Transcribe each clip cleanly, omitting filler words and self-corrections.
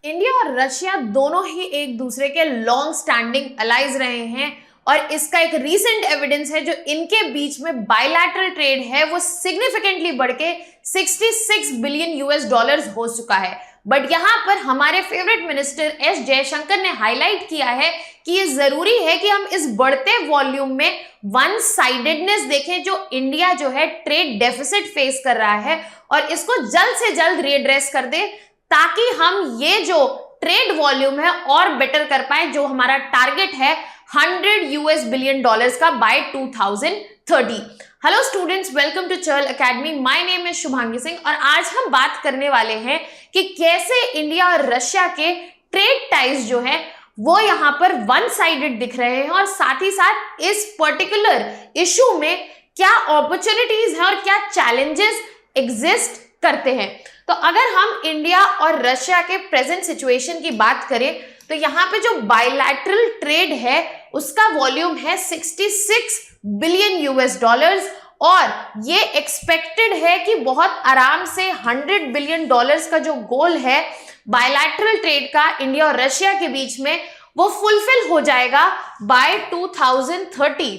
India और Russia दोनों ही एक दूसरे के लॉन्ग स्टैंडिंग अलाइज रहे हैं और इसका एक रीसेंट एविडेंस है जो इनके बीच में बायलैटरल ट्रेड है वो सिग्निफिकेंटली बढ़ के 66 बिलियन यूएस डॉलर्स हो चुका है। बट यहाँ पर हमारे फेवरेट मिनिस्टर एस जयशंकर ने हाईलाइट किया है कि ये जरूरी है कि हम इस बढ़ते वॉल्यूम में वन साइडेडनेस देखें जो इंडिया जो है ट्रेड डेफिसिट फेस कर रहा है और इसको जल्द से जल्द रीएड्रेस कर दे ताकि हम ये जो ट्रेड वॉल्यूम है और बेटर कर पाए जो हमारा टारगेट है 100 यूएस बिलियन डॉलर्स का by 2030। Hello students, welcome to चर्ल academy. My name is Shubhangi Singh और आज हम बात करने वाले हैं कि कैसे इंडिया और रशिया के ट्रेड टाइज जो है वो यहाँ पर वन साइडेड दिख रहे हैं और साथ ही साथ इस पर्टिकुलर इशू में क्या अपॉर्चुनिटीज हैं और क्या चैलेंजेस एग्जिस्ट करते हैं। तो अगर हम इंडिया और रशिया के प्रेजेंट सिचुएशन की बात करें तो यहाँ पे जो बायलैटरल ट्रेड है उसका वॉल्यूम है 66 बिलियन यूएस डॉलर्स और ये एक्सपेक्टेड है कि बहुत आराम से 100 बिलियन डॉलर्स का जो गोल है बायलैटरल ट्रेड का इंडिया और रशिया के बीच में वो फुलफिल हो जाएगा बाय 2030।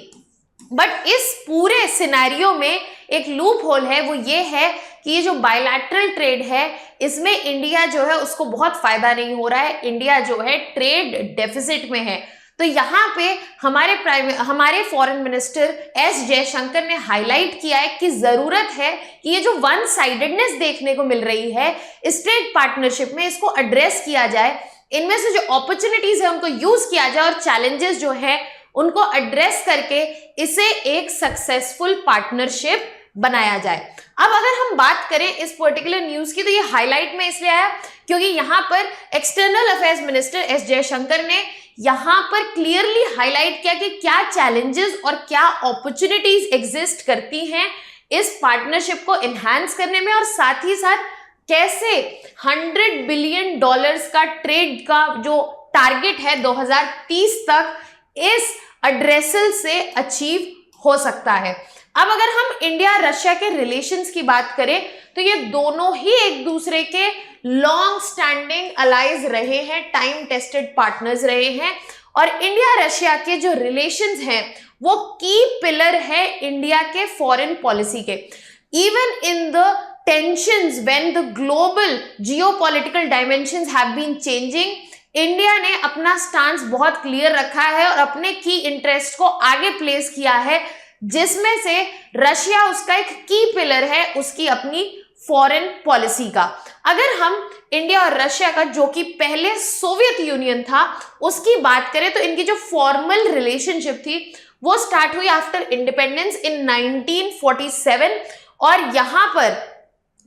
बट इस पूरे सिनेरियो में एक लूप होल है, वो ये है कि ये जो बायलैटरल ट्रेड है इसमें इंडिया जो है उसको बहुत फायदा नहीं हो रहा है। इंडिया जो है ट्रेड डेफिसिट में है। तो यहाँ पे हमारे फॉरेन मिनिस्टर एस जयशंकर ने हाईलाइट किया है कि जरूरत है कि ये जो वन साइडेडनेस देखने को मिल रही है इस ट्रेड पार्टनरशिप में इसको एड्रेस किया जाए, इनमें से जो अपॉर्चुनिटीज है उनको यूज किया जाए और चैलेंजेस जो है उनको एड्रेस करके इसे एक सक्सेसफुल पार्टनरशिप बनाया जाए। अब अगर हम बात करें इस पर्टिकुलर न्यूज की तो ये हाईलाइट में इसलिए आया क्योंकि यहाँ पर external affairs minister S Jaishankar ने यहाँ पर क्लियरली हाईलाइट किया कि क्या चैलेंजेस और क्या अपॉर्चुनिटीज एग्जिस्ट करती हैं इस पार्टनरशिप को एनहांस करने में और साथ ही साथ कैसे 100 बिलियन डॉलर्स का ट्रेड का जो टारगेट है 2030 तक इस एड्रेसल से अचीव हो सकता है। अब अगर हम इंडिया रशिया के रिलेशंस की बात करें तो ये दोनों ही एक दूसरे के लॉन्ग स्टैंडिंग अलाइज रहे हैं, टाइम टेस्टेड पार्टनर्स रहे हैं और इंडिया रशिया के जो रिलेशंस हैं वो की पिलर है इंडिया के फॉरेन पॉलिसी के। Even in the tensions when the global geopolitical dimensions have been changing, India ने अपना स्टांस बहुत क्लियर रखा है और अपने की इंटरेस्ट को आगे प्लेस किया है जिसमें से रशिया उसका एक की पिलर है उसकी अपनी फॉरेन पॉलिसी का। अगर हम इंडिया और रशिया का जो कि पहले सोवियत यूनियन था उसकी बात करें तो इनकी जो फॉर्मल रिलेशनशिप थी वो स्टार्ट हुई आफ्टर इंडिपेंडेंस इन 1947 और यहाँ पर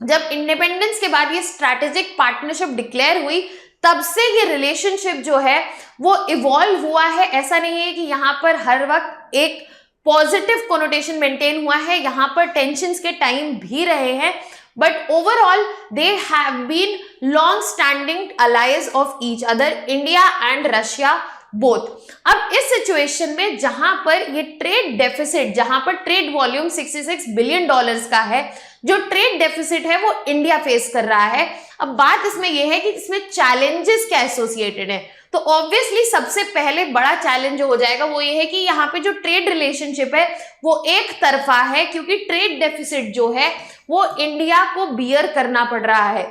जब इंडिपेंडेंस के बाद ये स्ट्रैटेजिक पार्टनरशिप डिक्लेयर हुई तब से ये रिलेशनशिप जो है वो इवॉल्व हुआ है। ऐसा नहीं है कि यहाँ पर हर वक्त एक पॉजिटिव कोनोटेशन मेंटेन हुआ है, यहाँ पर टेंशंस के टाइम भी रहे हैं but overall they have been long standing allies of each other, India and Russia both. अब इस सिचुएशन में जहां पर ये ट्रेड डेफिसिट, जहां पर ट्रेड वॉल्यूम 66 बिलियन डॉलर्स का है, जो ट्रेड डेफिसिट है वो इंडिया फेस कर रहा है। अब बात इसमें यह है कि इसमें चैलेंजेस क्या एसोसिएटेड है। तो ऑब्वियसली सबसे पहले बड़ा चैलेंज जो हो जाएगा वो ये है कि यहाँ पे जो ट्रेड रिलेशनशिप है वो एक तरफा है क्योंकि ट्रेड डेफिसिट जो है वो इंडिया को बियर करना पड़ रहा है।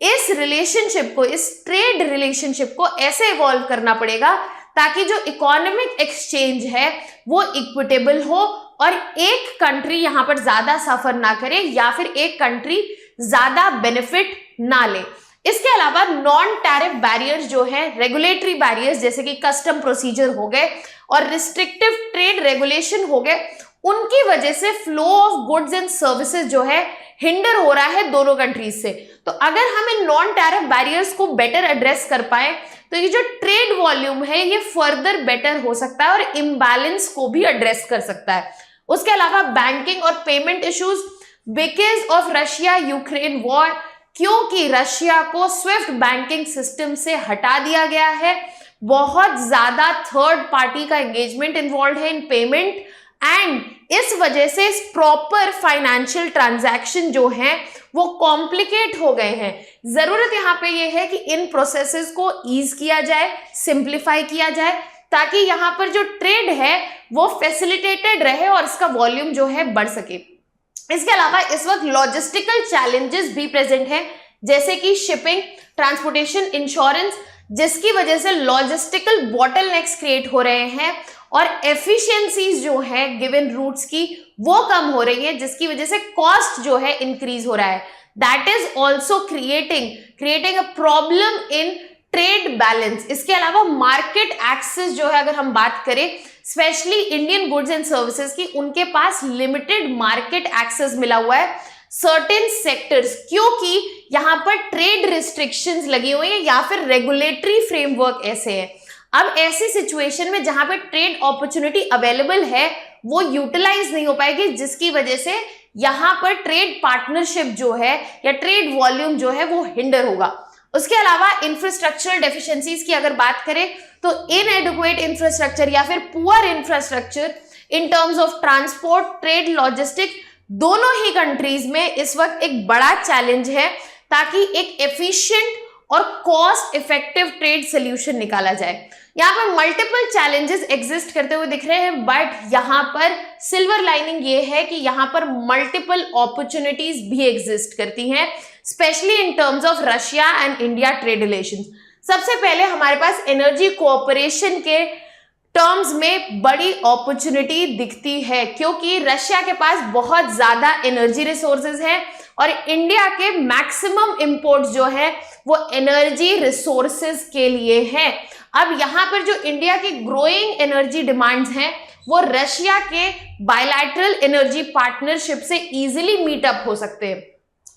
इस रिलेशनशिप को, इस ट्रेड रिलेशनशिप को ऐसे इवॉल्व करना पड़ेगा ताकि जो इकोनॉमिक एक्सचेंज है वो इक्विटेबल हो और एक कंट्री यहाँ पर ज्यादा सफर ना करे या फिर एक कंट्री ज्यादा बेनिफिट ना ले। इसके अलावा नॉन टैरिफ बैरियर्स जो है, रेगुलेटरी बैरियर्स जैसे कि कस्टम प्रोसीजर हो गए और रिस्ट्रिक्टिव ट्रेड रेगुलेशन हो गए, उनकी वजह से flow of goods and services जो है हिंडर हो रहा है दोनों कंट्रीज से। तो अगर हम इन नॉन टैरिफ बैरियर्स को बेटर एड्रेस कर पाए तो ये जो ट्रेड वॉल्यूम है ये फर्दर बेटर हो सकता है और इम्बैलेंस को भी एड्रेस कर सकता है। उसके अलावा बैंकिंग और payment issues because of Russia Ukraine war, क्योंकि रशिया को स्विफ्ट बैंकिंग सिस्टम से हटा दिया गया है, बहुत ज्यादा थर्ड पार्टी का एंगेजमेंट इन्वॉल्व है इन पेमेंट एंड इस वजह से प्रॉपर फाइनेंशियल ट्रांजैक्शन जो है वो कॉम्प्लिकेट हो गए हैं। जरूरत यहाँ पे ये है कि इन प्रोसेसेस को ईज किया जाए, सिंप्लीफाई किया जाए, ताकि यहाँ पर जो ट्रेड है वो फैसिलिटेटेड रहे और इसका वॉल्यूम जो है बढ़ सके। इसके अलावा इस वक्त लॉजिस्टिकल चैलेंजेस भी प्रेजेंट हैं, जैसे कि शिपिंग, ट्रांसपोर्टेशन, इंश्योरेंस, जिसकी वजह से लॉजिस्टिकल बॉटलनेक्स क्रिएट हो रहे हैं और एफिशिएंसीज जो है गिवन रूट्स की वो कम हो रही है, जिसकी वजह से कॉस्ट जो है इंक्रीज हो रहा है। That is also creating a problem in trade balance. इसके अलावा मार्केट एक्सेस जो है, अगर हम बात करें specially Indian goods and services की, उनके पास लिमिटेड मार्केट एक्सेस मिला हुआ है सर्टेन सेक्टर्स, क्योंकि यहां पर ट्रेड रिस्ट्रिक्शंस लगी हुई है या फिर रेगुलेटरी फ्रेमवर्क ऐसे है। अब ऐसी सिचुएशन में जहां पे ट्रेड अपॉर्चुनिटी अवेलेबल है वो यूटिलाइज नहीं हो पाएगी, जिसकी वजह से यहां पर ट्रेड पार्टनरशिप जो है या ट्रेड वॉल्यूम जो है वो हिंडर होगा। उसके अलावा इंफ्रास्ट्रक्चरल डेफिशिएंसीज की अगर बात करें तो इनएडिक्वेट इंफ्रास्ट्रक्चर या फिर poor infrastructure in terms of transport, trade, logistic, दोनों ही कंट्रीज में इस वक्त एक बड़ा चैलेंज है, ताकि एक एफिशिएंट और कॉस्ट इफेक्टिव ट्रेड सोल्यूशन निकाला जाए। यहाँ पर मल्टीपल चैलेंजेस एग्जिस्ट करते हुए दिख रहे हैं, बट यहाँ पर सिल्वर लाइनिंग ये है कि यहाँ पर मल्टीपल अपॉर्चुनिटीज भी एग्जिस्ट करती हैं, specially in terms of Russia and India trade relations. सबसे पहले हमारे पास एनर्जी कोऑपरेशन के टर्म्स में बड़ी अपॉर्चुनिटी दिखती है, क्योंकि रशिया के पास बहुत ज्यादा एनर्जी रिसोर्सेज हैं और इंडिया के मैक्सिमम इंपोर्ट्स जो है वो एनर्जी रिसोर्सेज के लिए हैं। अब यहाँ पर जो इंडिया की ग्रोइंग एनर्जी डिमांड्स हैं वो रशिया के बायलैटरल एनर्जी पार्टनरशिप से इजीली मीटअप हो सकते हैं।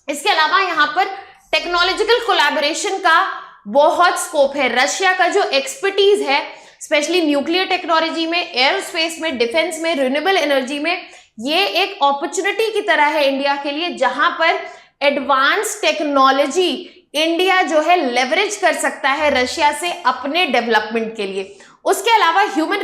इसके अलावा यहाँ पर टेक्नोलॉजिकल कोलैबोरेशन का बहुत स्कोप है। रशिया का जो एक्सपर्टीज है स्पेशली न्यूक्लियर टेक्नोलॉजी में, एयरोस्पेस में, डिफेंस में, रिन्यूएबल एनर्जी में, ये एक अपॉर्चुनिटी की तरह है इंडिया के लिए, जहां पर एडवांस टेक्नोलॉजी इंडिया जो है लेवरेज कर सकता है रशिया से अपने डेवलपमेंट के लिए। उसके अलावा ह्यूमन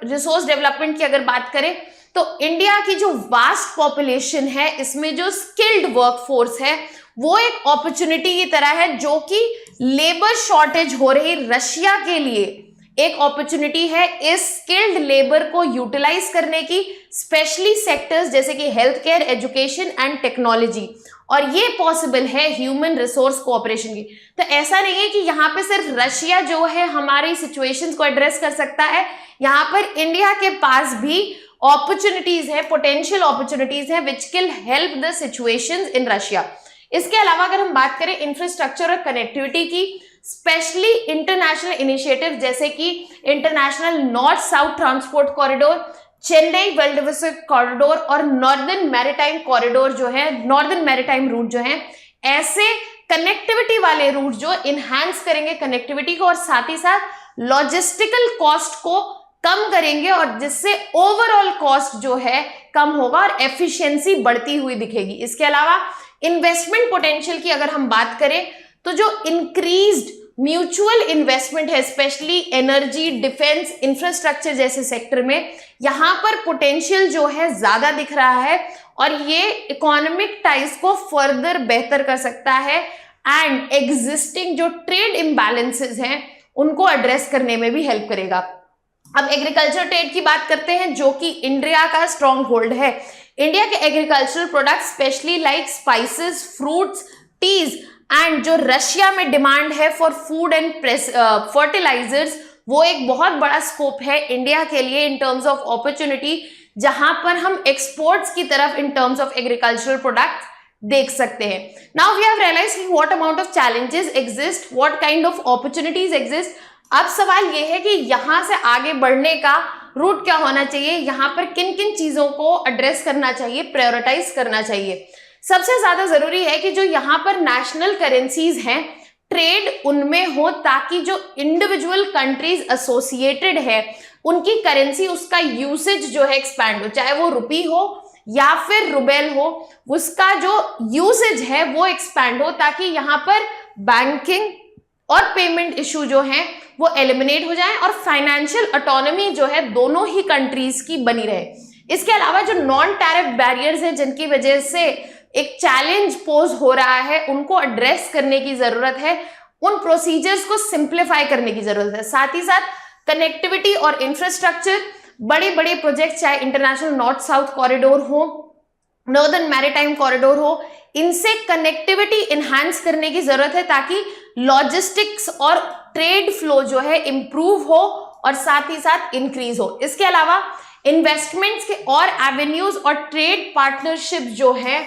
रिसोर्स डेवलपमेंट की अगर बात करें तो इंडिया की जो वास्ट पॉपुलेशन है, इसमें जो स्किल्ड वर्कफोर्स है वो एक अपॉर्चुनिटी की तरह है, जो कि लेबर शॉर्टेज हो रही रशिया के लिए एक अपॉर्चुनिटी है इस स्किल्ड लेबर को यूटिलाइज करने की, स्पेशली सेक्टर्स जैसे कि health care, education and technology, और ये पॉसिबल है ह्यूमन रिसोर्स कोऑपरेशन की। तो ऐसा नहीं है कि यहाँ पे सिर्फ रशिया जो है हमारी सिचुएशंस को एड्रेस कर सकता है, यहाँ पर इंडिया के पास भी अपॉर्चुनिटीज है, पोटेंशियल अपॉर्चुनिटीज है which can help the situations in Russia. इसके अलावा अगर हम बात करें इंफ्रास्ट्रक्चर और कनेक्टिविटी की, स्पेशली इंटरनेशनल इनिशिएटिव जैसे कि international north south transport corridor, Chennai Vladivostok corridor और नॉर्दर्न मैरीटाइम कॉरिडोर जो है, नॉर्दर्न मैरीटाइम रूट जो है, ऐसे कनेक्टिविटी वाले रूट जो इनहैंस करेंगे कनेक्टिविटी को और साथ ही साथ लॉजिस्टिकल कॉस्ट को कम करेंगे, और जिससे ओवरऑल कॉस्ट जो है कम होगा और एफिशिएंसी बढ़ती हुई दिखेगी। इसके अलावा इन्वेस्टमेंट पोटेंशियल की अगर हम बात करें तो जो इंक्रीज्ड म्यूचुअल इन्वेस्टमेंट है स्पेशली एनर्जी, डिफेंस, इंफ्रास्ट्रक्चर जैसे सेक्टर में, यहां पर पोटेंशियल जो है ज्यादा दिख रहा है और ये इकोनॉमिक टाइज को फर्दर बेहतर कर सकता है एंड एग्जिस्टिंग जो ट्रेड इम्बैलेंसेस हैं उनको एड्रेस करने में भी हेल्प करेगा। अब एग्रीकल्चर ट्रेड की बात करते हैं, जो कि इंडिया का स्ट्रॉन्ग होल्ड है। इंडिया के agricultural products specially like spices, fruits, teas and जो रशिया में डिमांड है फॉर फूड एंड फर्टिलाइजर्स, वो एक बहुत बड़ा स्कोप है इंडिया के लिए इन टर्म्स ऑफ अपॉर्चुनिटी, जहां पर हम एक्सपोर्ट्स की तरफ in terms of agricultural products देख सकते हैं। Now we have realised what amount of challenges exist, what kind of opportunities exist. अब सवाल ये है कि यहां से आगे बढ़ने का रूट क्या होना चाहिए, यहां पर किन किन चीजों को एड्रेस करना चाहिए, प्रायोरिटाइज करना चाहिए। सबसे ज्यादा जरूरी है कि जो यहाँ पर नेशनल करेंसीज हैं, ट्रेड उनमें हो, ताकि जो इंडिविजुअल कंट्रीज एसोसिएटेड है उनकी करेंसी, उसका यूसेज जो है एक्सपैंड हो, चाहे वो रुपी हो या फिर रुबेल हो, उसका जो यूसेज है वो एक्सपैंड हो, ताकि यहाँ पर बैंकिंग और पेमेंट इशू जो है वो एलिमिनेट हो जाए और फाइनेंशियल ऑटोनॉमी जो है दोनों ही कंट्रीज की बनी रहे। इसके अलावा जो नॉन टैरिफ बैरियर्स हैं जिनकी वजह से एक चैलेंज पोज हो रहा है, उनको एड्रेस करने की जरूरत है, उन प्रोसीजर्स को सिंप्लीफाई करने की जरूरत है। साथ ही साथ कनेक्टिविटी और इंफ्रास्ट्रक्चर, बड़े बड़े प्रोजेक्ट चाहे इंटरनेशनल नॉर्थ साउथ कॉरिडोर हो, नॉर्दर्न मैरीटाइम कॉरिडोर हो, इनसे कनेक्टिविटी इनहैंस करने की जरूरत है ताकि लॉजिस्टिक्स और ट्रेड फ्लो जो है इंप्रूव हो और साथ ही साथ इंक्रीज हो। इसके अलावा इन्वेस्टमेंट्स के और एवेन्यूज और ट्रेड पार्टनरशिप जो है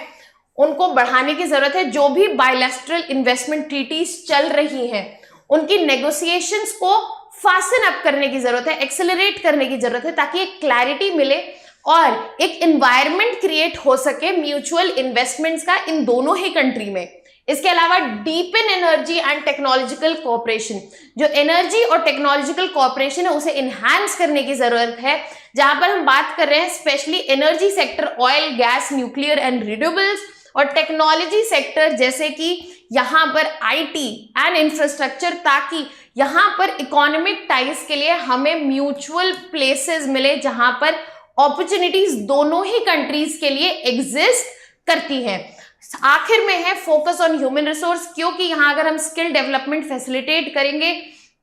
उनको बढ़ाने की जरूरत है। जो भी बायलैटरल इन्वेस्टमेंट ट्रीटीज चल रही हैं उनकी नेगोशिएशंस को फास्टन अप करने की जरूरत है, एक्सेलरेट करने की जरूरत है ताकि एक क्लैरिटी मिले और एक एनवायरनमेंट क्रिएट हो सके म्यूचुअल इन्वेस्टमेंट्स का इन दोनों ही कंट्री में। इसके अलावा deepen energy and technological cooperation, जो एनर्जी और टेक्नोलॉजिकल कोऑपरेशन है उसे इनहैंस करने की जरूरत है। जहां पर हम बात कर रहे हैं specially energy sector, oil, gas, nuclear and renewables, और टेक्नोलॉजी सेक्टर जैसे कि यहां पर आईटी एंड इंफ्रास्ट्रक्चर, ताकि यहां पर इकोनॉमिक टाइज के लिए हमें म्यूचुअल प्लेसेस मिले जहां पर अपॉर्चुनिटीज दोनों ही कंट्रीज के लिए एग्जिस्ट करती हैं। आखिर में है फोकस ऑन ह्यूमन रिसोर्स, क्योंकि यहां अगर हम स्किल डेवलपमेंट फैसिलिटेट करेंगे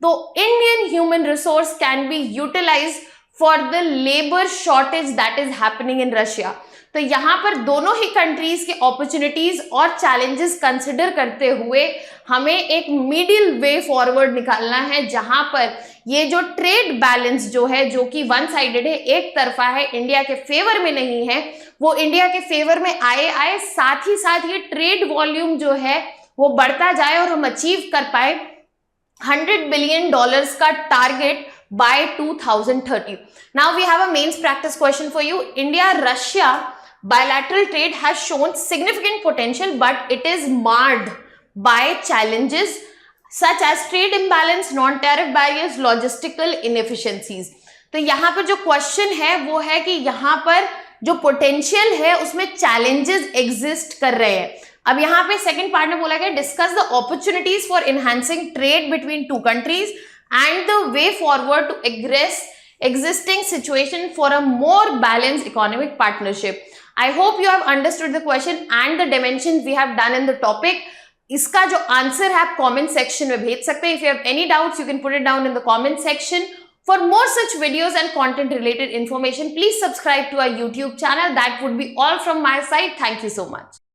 तो Indian human resource can be utilised for the labour shortage that is happening in Russia. तो यहां पर दोनों ही कंट्रीज के अपॉर्चुनिटीज और चैलेंजेस कंसिडर करते हुए हमें एक मिडिल वे फॉरवर्ड निकालना है, जहां पर ये जो ट्रेड बैलेंस जो है, जो कि वन साइडेड है, एक तरफा है, इंडिया के फेवर में नहीं है, वो इंडिया के फेवर में आए, साथ ही साथ ये ट्रेड वॉल्यूम जो है वो बढ़ता जाए और हम अचीव कर पाए $100 बिलियन का target by 2030. Now we have a mains practice question for you. India-Russia bilateral trade has shown significant potential, but it is marred by challenges such as trade imbalance, non-tariff barriers, logistical inefficiencies. तो यहाँ पर जो question है वो है कि यहाँ पर जो पोटेंशियल है उसमें चैलेंजेस एग्जिस्ट कर रहे हैं। अब यहाँ पे सेकंड पार्ट में बोला गया discuss the opportunities for enhancing trade between two countries and the way forward to address existing situation for a more balanced economic partnership. I hope you have understood the question and the dimensions we have done in the topic. इसका जो answer है आप comment section में भेज सकते हैं. If you have any doubts, you can put it down in the comment section. For more such videos and content related information, please subscribe to our YouTube channel. That would be all from my side. Thank you so much.